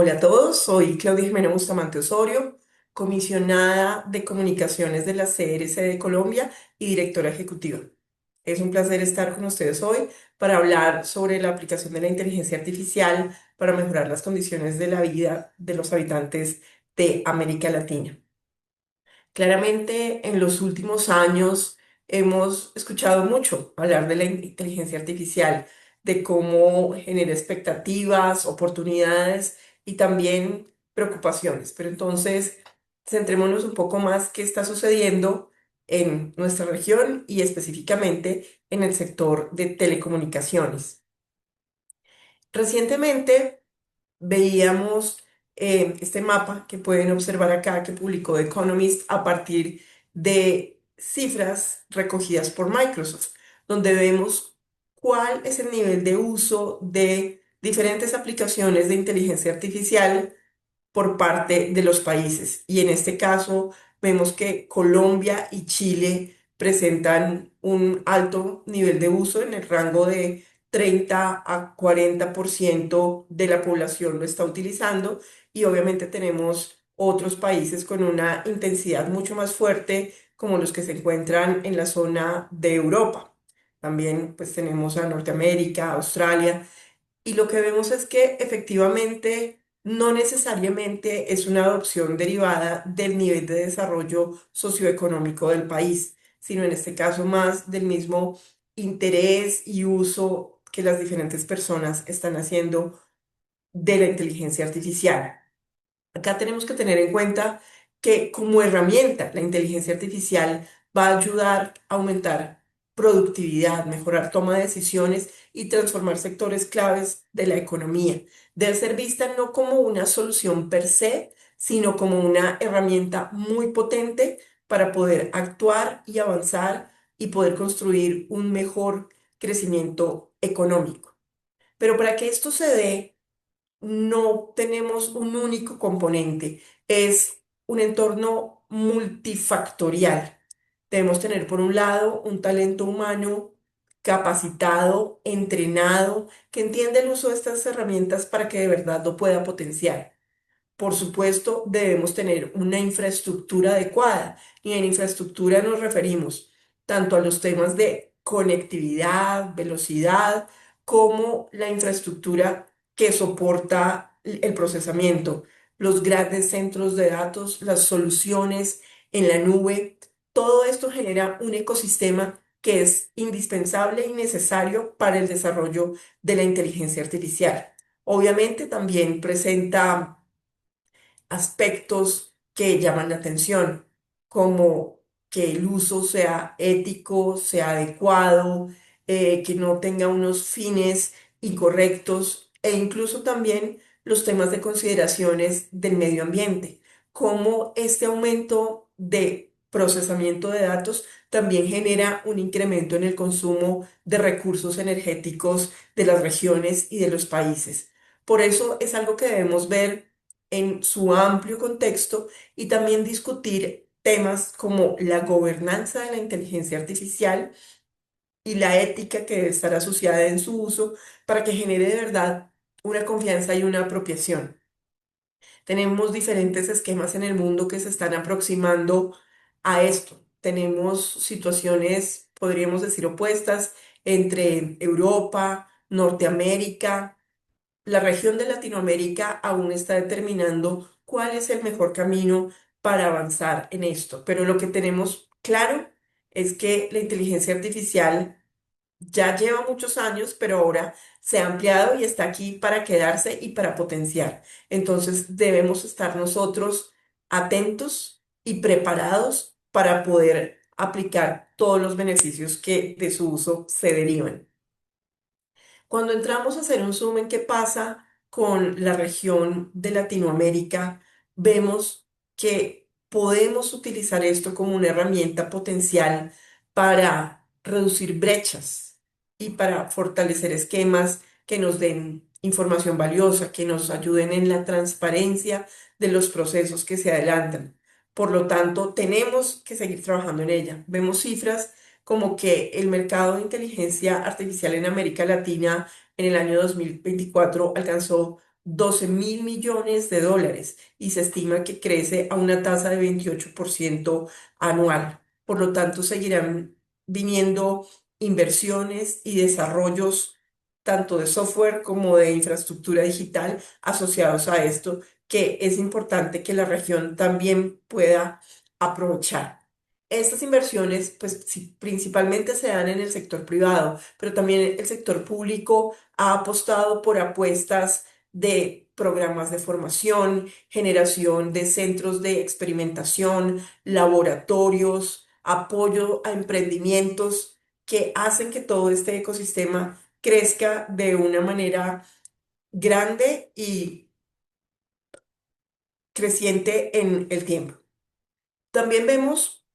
Hola a todos, soy Claudia Jimena Bustamante Osorio, comisionada de comunicaciones de la CRC de Colombia y directora ejecutiva. Es un placer estar con ustedes hoy para hablar sobre la aplicación de la inteligencia artificial para mejorar las condiciones de la vida de los habitantes de América Latina. Claramente, en los últimos años hemos escuchado mucho hablar de la inteligencia artificial, de cómo genera expectativas, oportunidades y también preocupaciones. Pero entonces, centrémonos un poco más qué está sucediendo en nuestra región y específicamente en el sector de telecomunicaciones. Recientemente, veíamos este mapa que pueden observar acá que publicó The Economist a partir de cifras recogidas por Microsoft, donde vemos cuál es el nivel de uso de diferentes aplicaciones de inteligencia artificial por parte de los países. Y en este caso vemos que Colombia y Chile presentan un alto nivel de uso en el rango de 30 a 40% de la población lo está utilizando y obviamente tenemos otros países con una intensidad mucho más fuerte como los que se encuentran en la zona de Europa. También pues tenemos a Norteamérica, Australia y lo que vemos es que efectivamente no necesariamente es una adopción derivada del nivel de desarrollo socioeconómico del país, sino en este caso más del mismo interés y uso que las diferentes personas están haciendo de la inteligencia artificial. Acá tenemos que tener en cuenta que como herramienta la inteligencia artificial va a ayudar a aumentar productividad, mejorar toma de decisiones y transformar sectores claves de la economía. Debe ser vista no como una solución per se, sino como una herramienta muy potente para poder actuar y avanzar y poder construir un mejor crecimiento económico. Pero para que esto se dé, no tenemos un único componente, es un entorno multifactorial. Debemos tener, por un lado, un talento humano capacitado, entrenado, que entiende el uso de estas herramientas para que de verdad lo pueda potenciar. Por supuesto, debemos tener una infraestructura adecuada y en infraestructura nos referimos tanto a los temas de conectividad, velocidad, como la infraestructura que soporta el procesamiento, los grandes centros de datos, las soluciones en la nube. Todo esto genera un ecosistema que es indispensable y necesario para el desarrollo de la inteligencia artificial. Obviamente también presenta aspectos que llaman la atención, como que el uso sea ético, sea adecuado, que no tenga unos fines incorrectos e incluso también los temas de consideraciones del medio ambiente, como este aumento de procesamiento de datos también genera un incremento en el consumo de recursos energéticos de las regiones y de los países. Por eso es algo que debemos ver en su amplio contexto y también discutir temas como la gobernanza de la inteligencia artificial y la ética que debe estar asociada en su uso para que genere de verdad una confianza y una apropiación. Tenemos diferentes esquemas en el mundo que se están aproximando a esto. Tenemos situaciones, podríamos decir, opuestas entre Europa, Norteamérica. La región de Latinoamérica aún está determinando cuál es el mejor camino para avanzar en esto, pero lo que tenemos claro es que la inteligencia artificial ya lleva muchos años, pero ahora se ha ampliado y está aquí para quedarse y para potenciar. Entonces debemos estar nosotros atentos y preparados para poder aplicar todos los beneficios que de su uso se derivan. Cuando entramos a hacer un zoom en qué pasa con la región de Latinoamérica, vemos que podemos utilizar esto como una herramienta potencial para reducir brechas y para fortalecer esquemas que nos den información valiosa, que nos ayuden en la transparencia de los procesos que se adelantan. Por lo tanto, tenemos que seguir trabajando en ella. Vemos cifras como que el mercado de inteligencia artificial en América Latina en el año 2024 alcanzó $12.000 millones y se estima que crece a una tasa de 28% anual. Por lo tanto, seguirán viniendo inversiones y desarrollos tanto de software como de infraestructura digital asociados a esto, que es importante que la región también pueda aprovechar. Estas inversiones, pues sí, principalmente se dan en el sector privado, pero también el sector público ha apostado por apuestas de programas de formación, generación de centros de experimentación, laboratorios, apoyo a emprendimientos que hacen que todo este ecosistema crezca de una manera grande y creciente en el tiempo. También vemos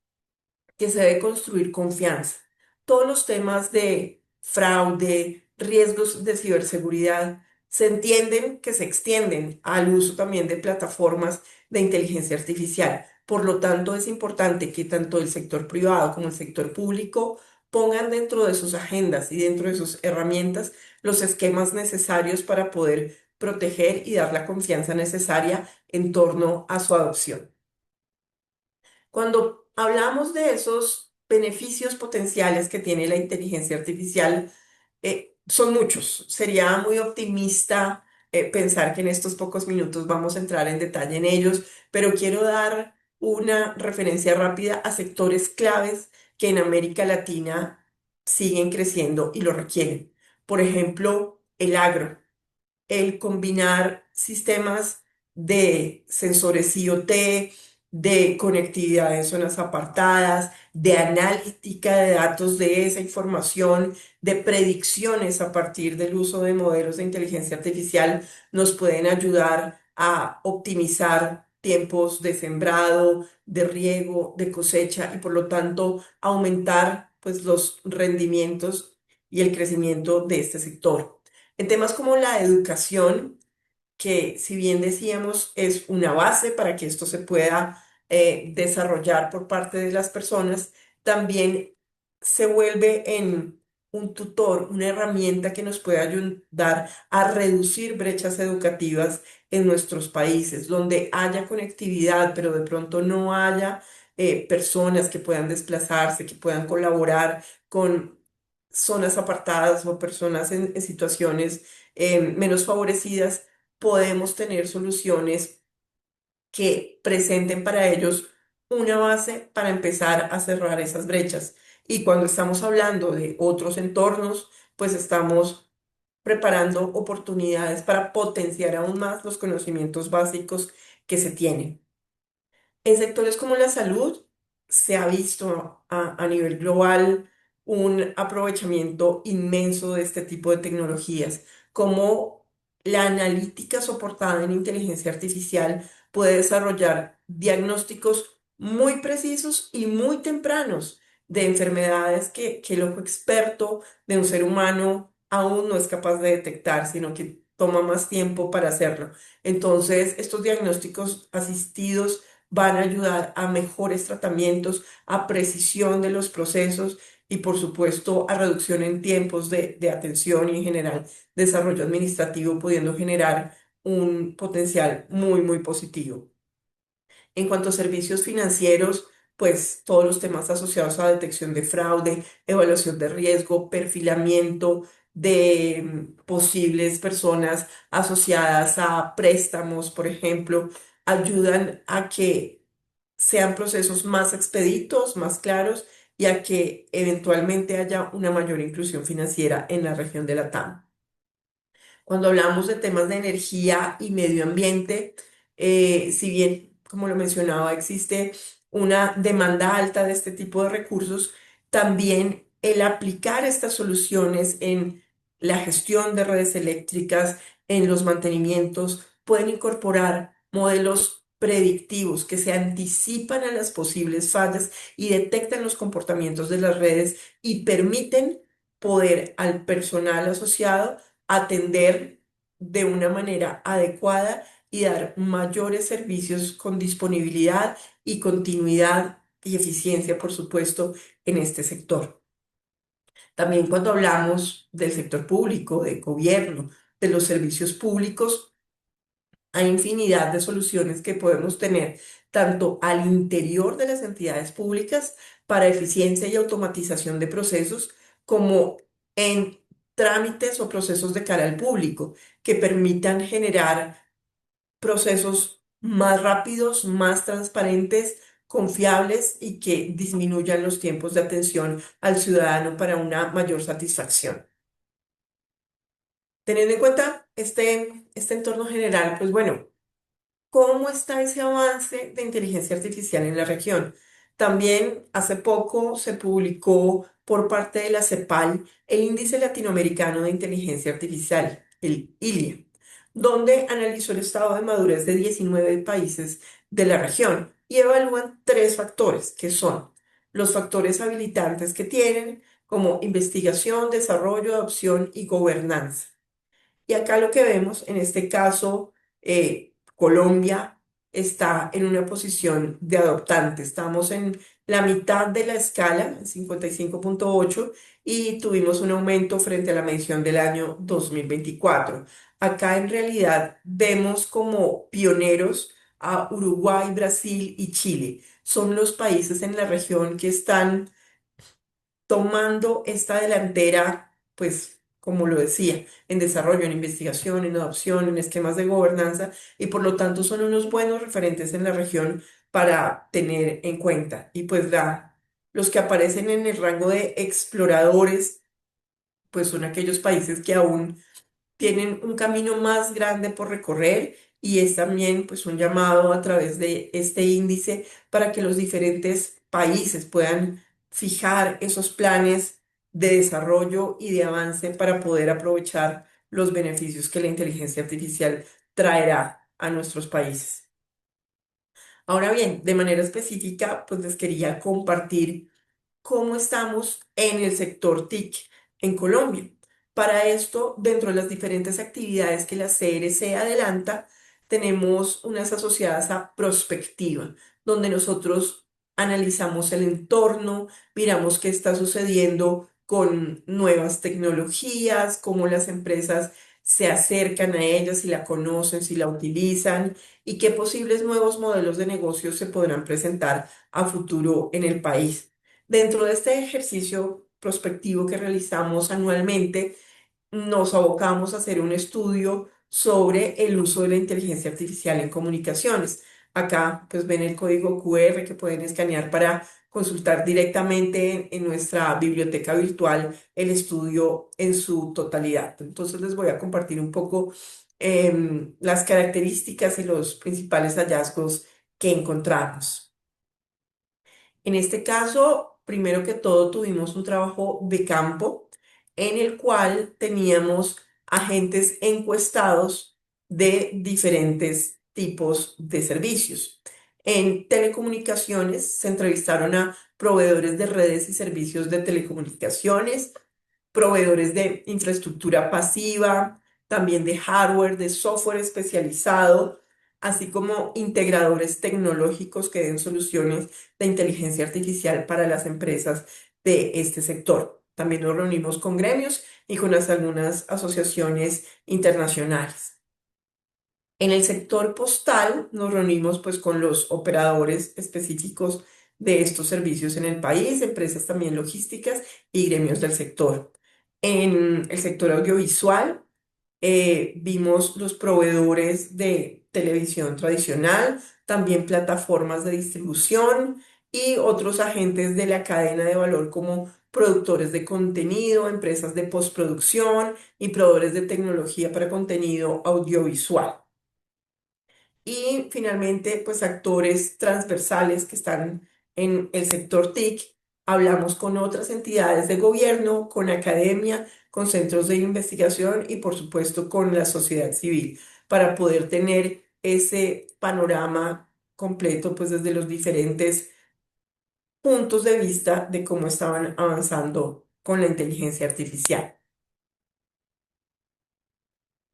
que se debe construir confianza. Todos los temas de fraude, riesgos de ciberseguridad, se entienden que se extienden al uso también de plataformas de inteligencia artificial. Por lo tanto, es importante que tanto el sector privado como el sector público pongan dentro de sus agendas y dentro de sus herramientas los esquemas necesarios para poder proteger y dar la confianza necesaria en torno a su adopción. Cuando hablamos de esos beneficios potenciales que tiene la inteligencia artificial, son muchos. Sería muy optimista pensar que en estos pocos minutos vamos a entrar en detalle en ellos, pero quiero dar una referencia rápida a sectores claves que en América Latina siguen creciendo y lo requieren. Por ejemplo, el agro, el combinar sistemas de sensores IoT, de conectividad en zonas apartadas, de analítica de datos de esa información, de predicciones a partir del uso de modelos de inteligencia artificial, nos pueden ayudar a optimizar tiempos de sembrado, de riego, de cosecha y por lo tanto aumentar pues los rendimientos y el crecimiento de este sector. En temas como la educación, que si bien decíamos es una base para que esto se pueda desarrollar por parte de las personas, también se vuelve en un tutor, una herramienta que nos puede ayudar a reducir brechas educativas en nuestros países, donde haya conectividad, pero de pronto no haya personas que puedan desplazarse, que puedan colaborar con zonas apartadas o personas en situaciones menos favorecidas, podemos tener soluciones que presenten para ellos una base para empezar a cerrar esas brechas. Y cuando estamos hablando de otros entornos, pues estamos preparando oportunidades para potenciar aún más los conocimientos básicos que se tienen. En sectores como la salud se ha visto a nivel global un aprovechamiento inmenso de este tipo de tecnologías, como la analítica soportada en inteligencia artificial puede desarrollar diagnósticos muy precisos y muy tempranos de enfermedades que el ojo experto de un ser humano aún no es capaz de detectar, sino que toma más tiempo para hacerlo. Entonces, estos diagnósticos asistidos van a ayudar a mejores tratamientos, a precisión de los procesos y por supuesto a reducción en tiempos de atención y en general desarrollo administrativo, pudiendo generar un potencial muy, muy positivo. En cuanto a servicios financieros, pues todos los temas asociados a detección de fraude, evaluación de riesgo, perfilamiento de posibles personas asociadas a préstamos, por ejemplo, ayudan a que sean procesos más expeditos, más claros y a que eventualmente haya una mayor inclusión financiera en la región de la TAM. Cuando hablamos de temas de energía y medio ambiente, si bien, como lo mencionaba, existe una demanda alta de este tipo de recursos, también el aplicar estas soluciones en la gestión de redes eléctricas, en los mantenimientos, pueden incorporar modelos predictivos que se anticipan a las posibles fallas y detectan los comportamientos de las redes y permiten poder al personal asociado atender de una manera adecuada y dar mayores servicios con disponibilidad y continuidad y eficiencia, por supuesto, en este sector. También cuando hablamos del sector público, de gobierno, de los servicios públicos, Hay infinidad de soluciones que podemos tener tanto al interior de las entidades públicas para eficiencia y automatización de procesos, como en trámites o procesos de cara al público que permitan generar procesos más rápidos, más transparentes, confiables y que disminuyan los tiempos de atención al ciudadano para una mayor satisfacción. Teniendo en cuenta este entorno general, pues bueno, ¿cómo está ese avance de inteligencia artificial en la región? También hace poco se publicó por parte de la CEPAL el Índice Latinoamericano de Inteligencia Artificial, el ILIA, donde analizó el estado de madurez de 19 países de la región y evalúan tres factores, que son los factores habilitantes que tienen, como investigación, desarrollo, adopción y gobernanza. Y acá lo que vemos, en este caso, Colombia está en una posición de adoptante. Estamos en la mitad de la escala, en 55,8, y tuvimos un aumento frente a la medición del año 2024. Acá en realidad vemos como pioneros a Uruguay, Brasil y Chile. Son los países en la región que están tomando esta delantera, pues, como lo decía, en desarrollo, en investigación, en adopción, en esquemas de gobernanza, y por lo tanto son unos buenos referentes en la región para tener en cuenta. Y pues los que aparecen en el rango de exploradores, pues son aquellos países que aún tienen un camino más grande por recorrer, y es también pues un llamado a través de este índice para que los diferentes países puedan fijar esos planes de desarrollo y de avance para poder aprovechar los beneficios que la inteligencia artificial traerá a nuestros países. Ahora bien, de manera específica, pues les quería compartir cómo estamos en el sector TIC en Colombia. Para esto, dentro de las diferentes actividades que la CRC adelanta, tenemos unas asociadas a prospectiva, donde nosotros analizamos el entorno, miramos qué está sucediendo con nuevas tecnologías, cómo las empresas se acercan a ellas, si la conocen, si la utilizan, y qué posibles nuevos modelos de negocio se podrán presentar a futuro en el país. Dentro de este ejercicio prospectivo que realizamos anualmente, nos abocamos a hacer un estudio sobre el uso de la inteligencia artificial en comunicaciones. Acá pues ven el código QR que pueden escanear para consultar directamente en nuestra biblioteca virtual el estudio en su totalidad. Entonces les voy a compartir un poco las características y los principales hallazgos que encontramos. En este caso, primero que todo, tuvimos un trabajo de campo en el cual teníamos agentes encuestados de diferentes tipos de servicios. En telecomunicaciones se entrevistaron a proveedores de redes y servicios de telecomunicaciones, proveedores de infraestructura pasiva, también de hardware, de software especializado, así como integradores tecnológicos que den soluciones de inteligencia artificial para las empresas de este sector. También nos reunimos con gremios y con algunas asociaciones internacionales. En el sector postal nos reunimos pues con los operadores específicos de estos servicios en el país, empresas también logísticas y gremios del sector. En el sector audiovisual vimos los proveedores de televisión tradicional, también plataformas de distribución y otros agentes de la cadena de valor como productores de contenido, empresas de postproducción y proveedores de tecnología para contenido audiovisual. Y finalmente, pues actores transversales que están en el sector TIC. Hablamos con otras entidades de gobierno, con academia, con centros de investigación y por supuesto con la sociedad civil para poder tener ese panorama completo, pues desde los diferentes puntos de vista de cómo estaban avanzando con la inteligencia artificial.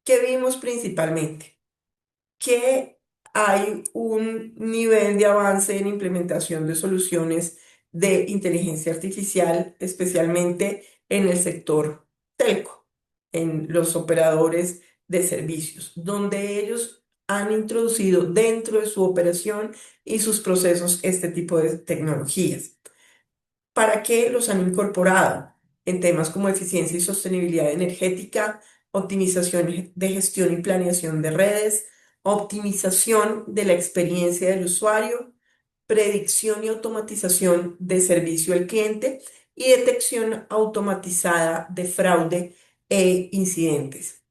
¿Qué vimos principalmente? Que hay un nivel de avance en implementación de soluciones de inteligencia artificial, especialmente en el sector telco, en los operadores de servicios, donde ellos han introducido dentro de su operación y sus procesos este tipo de tecnologías. ¿Para qué los han incorporado? En temas como eficiencia y sostenibilidad energética, optimización de gestión y planeación de redes, optimización de la experiencia del usuario, predicción y automatización de servicio al cliente y detección automatizada de fraude e incidentes.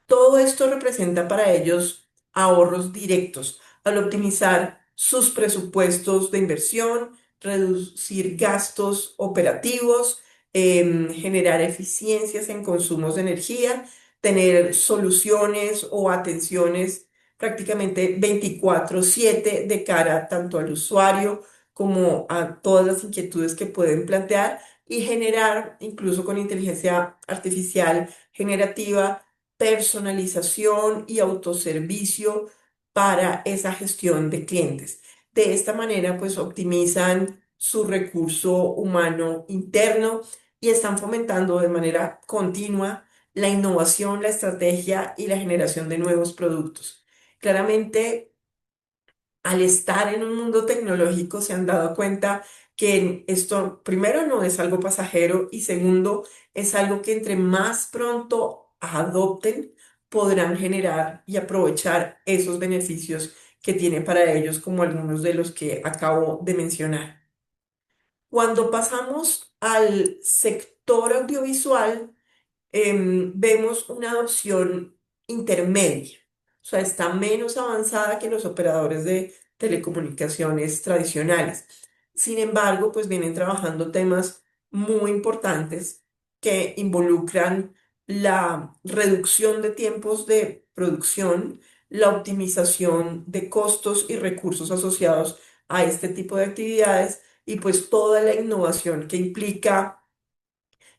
Todo esto representa para ellos ahorros directos al optimizar sus presupuestos de inversión, reducir gastos operativos, generar eficiencias en consumos de energía, tener soluciones o atenciones prácticamente 24/7 de cara tanto al usuario como a todas las inquietudes que pueden plantear y generar, incluso con inteligencia artificial generativa, personalización y autoservicio para esa gestión de clientes. De esta manera, pues optimizan su recurso humano interno y están fomentando de manera continua la innovación, la estrategia y la generación de nuevos productos. Claramente, al estar en un mundo tecnológico se han dado cuenta que esto, primero, no es algo pasajero y segundo, es algo que entre más pronto adopten, podrán generar y aprovechar esos beneficios que tiene para ellos, como algunos de los que acabo de mencionar. Cuando pasamos al sector audiovisual, vemos una adopción intermedia, o sea, está menos avanzada que los operadores de telecomunicaciones tradicionales. Sin embargo, pues vienen trabajando temas muy importantes que involucran la reducción de tiempos de producción, la optimización de costos y recursos asociados a este tipo de actividades y pues toda la innovación que implica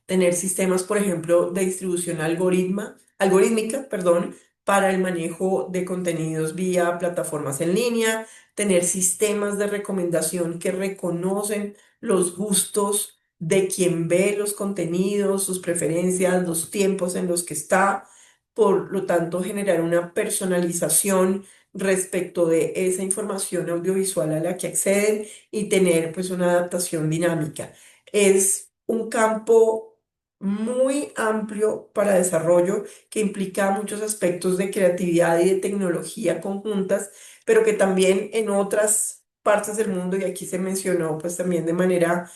tener sistemas, por ejemplo, de distribución algorítmica, perdón, para el manejo de contenidos vía plataformas en línea, tener sistemas de recomendación que reconocen los gustos de quien ve los contenidos, sus preferencias, los tiempos en los que está, por lo tanto, generar una personalización respecto de esa información audiovisual a la que acceden y tener pues una adaptación dinámica. Es un campo muy amplio para desarrollo que implica muchos aspectos de creatividad y de tecnología conjuntas, pero que también en otras partes del mundo, y aquí se mencionó pues también de manera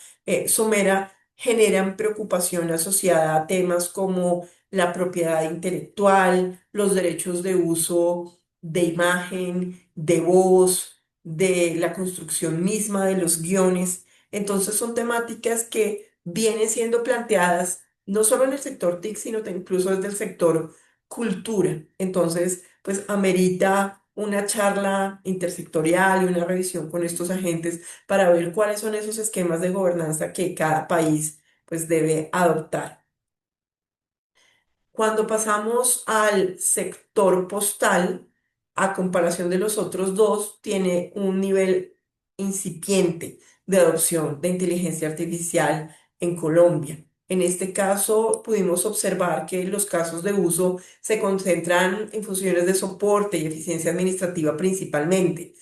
somera, generan preocupación asociada a temas como la propiedad intelectual, los derechos de uso de imagen, de voz, de la construcción misma de los guiones. Entonces son temáticas que vienen siendo planteadas no solo en el sector TIC, sino incluso desde el sector cultura. Entonces, pues amerita una charla intersectorial y una revisión con estos agentes para ver cuáles son esos esquemas de gobernanza que cada país pues debe adoptar. Cuando pasamos al sector postal, a comparación de los otros dos, tiene un nivel incipiente de adopción de inteligencia artificial en Colombia. En este caso, pudimos observar que los casos de uso se concentran en funciones de soporte y eficiencia administrativa principalmente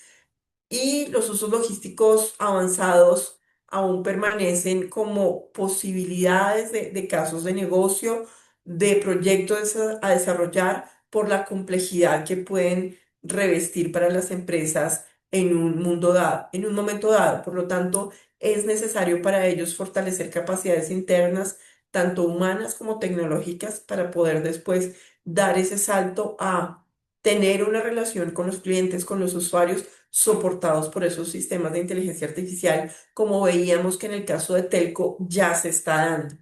y los usos logísticos avanzados aún permanecen como posibilidades de casos de negocio, de proyectos a desarrollar por la complejidad que pueden revestir para las empresas en un mundo dado, en un momento dado. Por lo tanto, es necesario para ellos fortalecer capacidades internas, tanto humanas como tecnológicas, para poder después dar ese salto a tener una relación con los clientes, con los usuarios soportados por esos sistemas de inteligencia artificial, como veíamos que en el caso de Telco ya se está dando.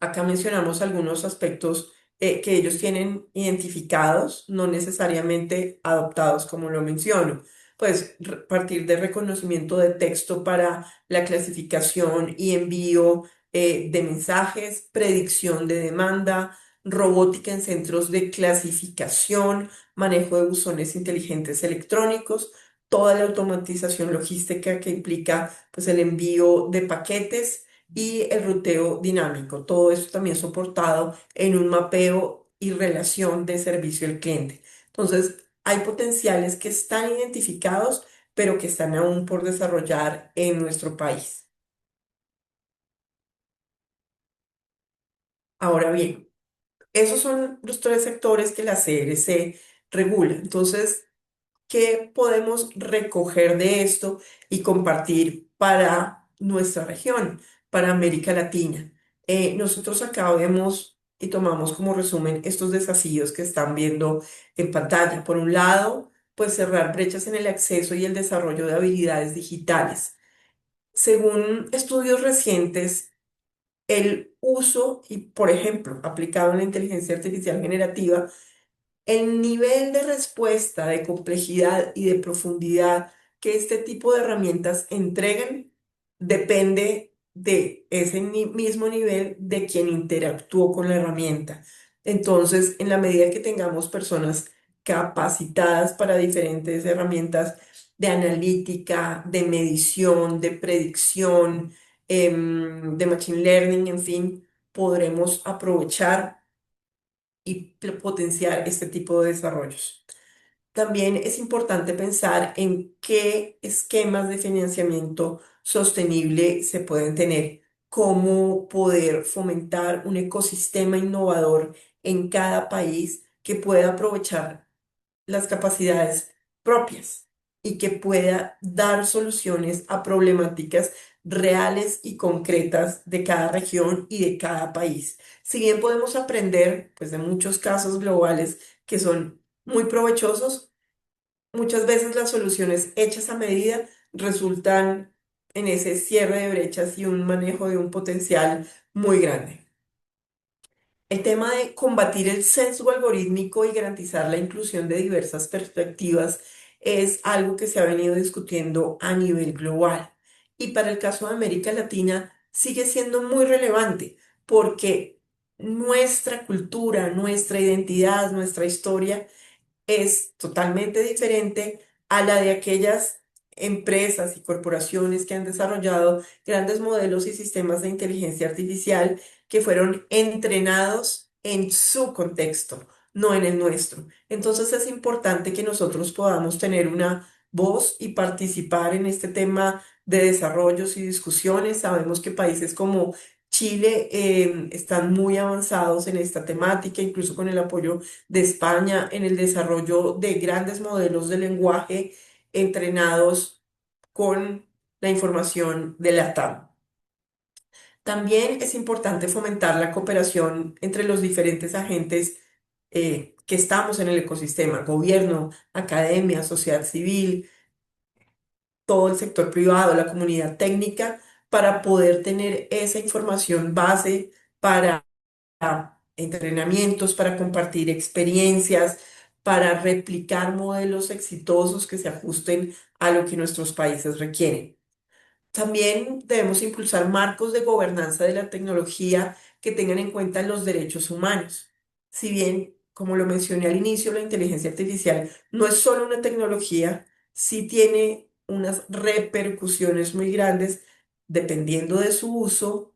Acá mencionamos algunos aspectos que ellos tienen identificados, no necesariamente adoptados, como lo menciono. Pues partir de reconocimiento de texto para la clasificación y envío de mensajes, predicción de demanda, robótica en centros de clasificación, manejo de buzones inteligentes electrónicos, toda la automatización logística que implica pues el envío de paquetes y el ruteo dinámico. Todo esto también soportado en un mapeo y relación de servicio al cliente. Entonces, hay potenciales que están identificados, pero que están aún por desarrollar en nuestro país. Ahora bien, esos son los tres sectores que la CRC regula. Entonces, ¿qué podemos recoger de esto y compartir para nuestra región, para América Latina? Nosotros acá vemos y tomamos como resumen estos desafíos que están viendo en pantalla. Por un lado, pues cerrar brechas en el acceso y el desarrollo de habilidades digitales. Según estudios recientes, el uso y, por ejemplo, aplicado en la inteligencia artificial generativa, el nivel de respuesta, de complejidad y de profundidad que este tipo de herramientas entregan depende de ese mismo nivel de quien interactuó con la herramienta. Entonces, en la medida que tengamos personas capacitadas para diferentes herramientas de analítica, de medición, de predicción, de machine learning, en fin, podremos aprovechar y potenciar este tipo de desarrollos. También es importante pensar en qué esquemas de financiamiento sostenible se pueden tener, cómo poder fomentar un ecosistema innovador en cada país que pueda aprovechar las capacidades propias y que pueda dar soluciones a problemáticas reales y concretas de cada región y de cada país. Si bien podemos aprender pues, de muchos casos globales que son muy provechosos, muchas veces las soluciones hechas a medida resultan en ese cierre de brechas y un manejo de un potencial muy grande. El tema de combatir el sesgo algorítmico y garantizar la inclusión de diversas perspectivas es algo que se ha venido discutiendo a nivel global. Y para el caso de América Latina sigue siendo muy relevante porque nuestra cultura, nuestra identidad, nuestra historia es totalmente diferente a la de aquellas empresas y corporaciones que han desarrollado grandes modelos y sistemas de inteligencia artificial que fueron entrenados en su contexto, no en el nuestro. Entonces es importante que nosotros podamos tener una voz y participar en este tema de desarrollos y discusiones. Sabemos que países como Chile están muy avanzados en esta temática, incluso con el apoyo de España en el desarrollo de grandes modelos de lenguaje entrenados con la información de la TAM. También es importante fomentar la cooperación entre los diferentes agentes que estamos en el ecosistema, gobierno, academia, sociedad civil, todo el sector privado, la comunidad técnica, para poder tener esa información base para entrenamientos, para compartir experiencias, para replicar modelos exitosos que se ajusten a lo que nuestros países requieren. También debemos impulsar marcos de gobernanza de la tecnología que tengan en cuenta los derechos humanos. Si bien, como lo mencioné al inicio, la inteligencia artificial no es solo una tecnología, sí tiene unas repercusiones muy grandes dependiendo de su uso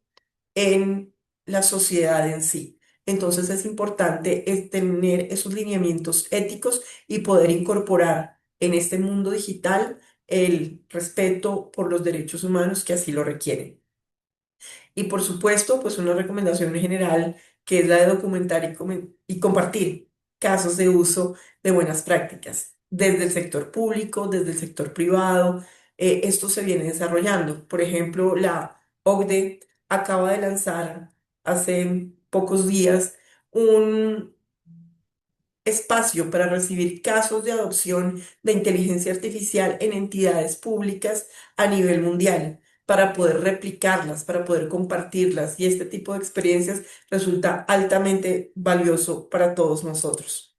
en la sociedad en sí. Entonces es importante tener esos lineamientos éticos y poder incorporar en este mundo digital el respeto por los derechos humanos que así lo requieren. Y por supuesto, pues una recomendación en general que es la de documentar y compartir casos de uso de buenas prácticas desde el sector público, desde el sector privado. Esto se viene desarrollando. Por ejemplo, la OCDE acaba de lanzar hace pocos días un espacio para recibir casos de adopción de inteligencia artificial en entidades públicas a nivel mundial, para poder replicarlas, para poder compartirlas. Y este tipo de experiencias resulta altamente valioso para todos nosotros.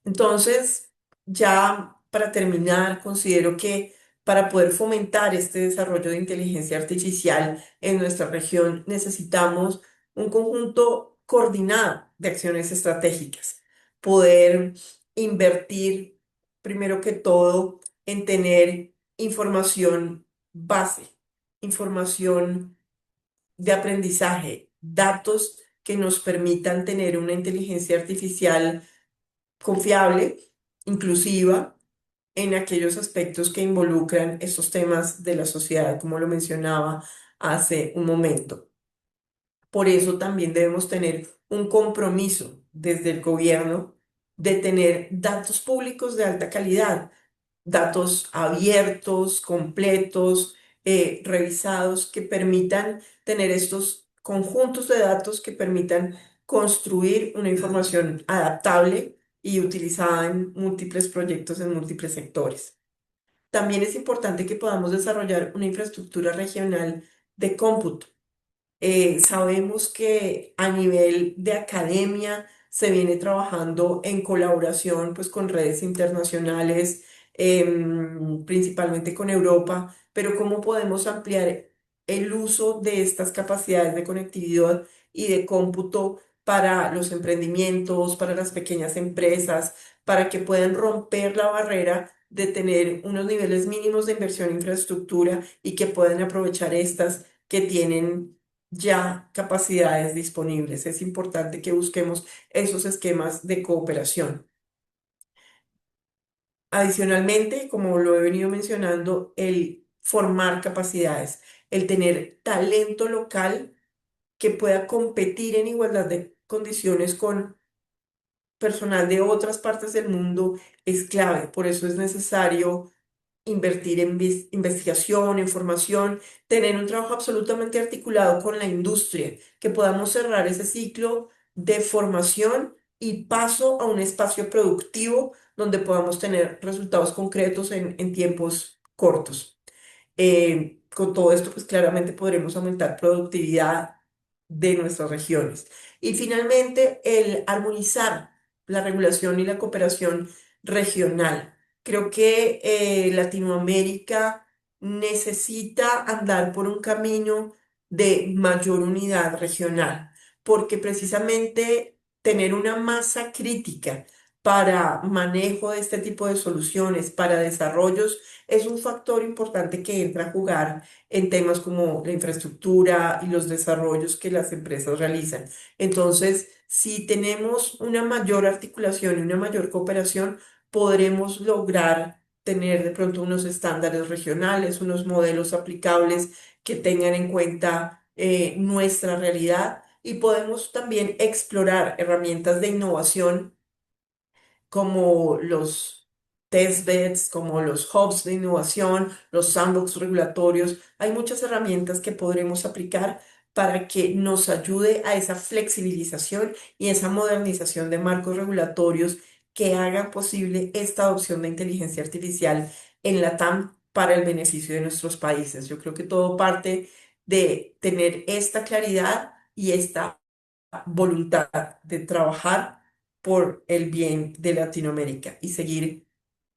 Entonces, ya para terminar, considero que para poder fomentar este desarrollo de inteligencia artificial en nuestra región necesitamos un conjunto coordinado de acciones estratégicas. Poder invertir, primero que todo, en tener información base, información de aprendizaje, datos que nos permitan tener una inteligencia artificial confiable inclusiva en aquellos aspectos que involucran esos temas de la sociedad, como lo mencionaba hace un momento. Por eso también debemos tener un compromiso desde el gobierno de tener datos públicos de alta calidad, datos abiertos, completos, revisados, que permitan tener estos conjuntos de datos que permitan construir una información adaptable y utilizada en múltiples proyectos en múltiples sectores. También es importante que podamos desarrollar una infraestructura regional de cómputo. Sabemos que a nivel de academia se viene trabajando en colaboración pues, con redes internacionales, principalmente con Europa, pero ¿cómo podemos ampliar el uso de estas capacidades de conectividad y de cómputo para los emprendimientos, para las pequeñas empresas, para que puedan romper la barrera de tener unos niveles mínimos de inversión en infraestructura y que puedan aprovechar estas que tienen ya capacidades disponibles? Es importante que busquemos esos esquemas de cooperación. Adicionalmente, como lo he venido mencionando, el formar capacidades, el tener talento local que pueda competir en igualdad de condiciones con personal de otras partes del mundo es clave. Por eso es necesario invertir en investigación, en formación, tener un trabajo absolutamente articulado con la industria, que podamos cerrar ese ciclo de formación y paso a un espacio productivo donde podamos tener resultados concretos en tiempos cortos. Con todo esto, pues claramente podremos aumentar productividad de nuestras regiones. Y finalmente, el armonizar la regulación y la cooperación regional. Creo que Latinoamérica necesita andar por un camino de mayor unidad regional, porque precisamente tener una masa crítica para manejo de este tipo de soluciones, para desarrollos, es un factor importante que entra a jugar en temas como la infraestructura y los desarrollos que las empresas realizan. Entonces, si tenemos una mayor articulación y una mayor cooperación, podremos lograr tener de pronto unos estándares regionales, unos modelos aplicables que tengan en cuenta nuestra realidad, y podemos también explorar herramientas de innovación como los testbeds, como los hubs de innovación, los sandbox regulatorios. Hay muchas herramientas que podremos aplicar para que nos ayude a esa flexibilización y esa modernización de marcos regulatorios que hagan posible esta adopción de inteligencia artificial en la TAM para el beneficio de nuestros países. Yo creo que todo parte de tener esta claridad y esta voluntad de trabajar por el bien de Latinoamérica y seguir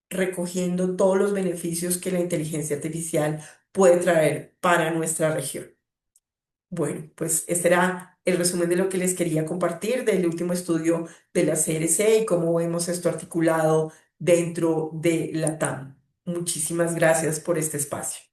recogiendo todos los beneficios que la inteligencia artificial puede traer para nuestra región. Bueno, pues este era el resumen de lo que les quería compartir del último estudio de la CRC y cómo vemos esto articulado dentro de la TAM. Muchísimas gracias por este espacio.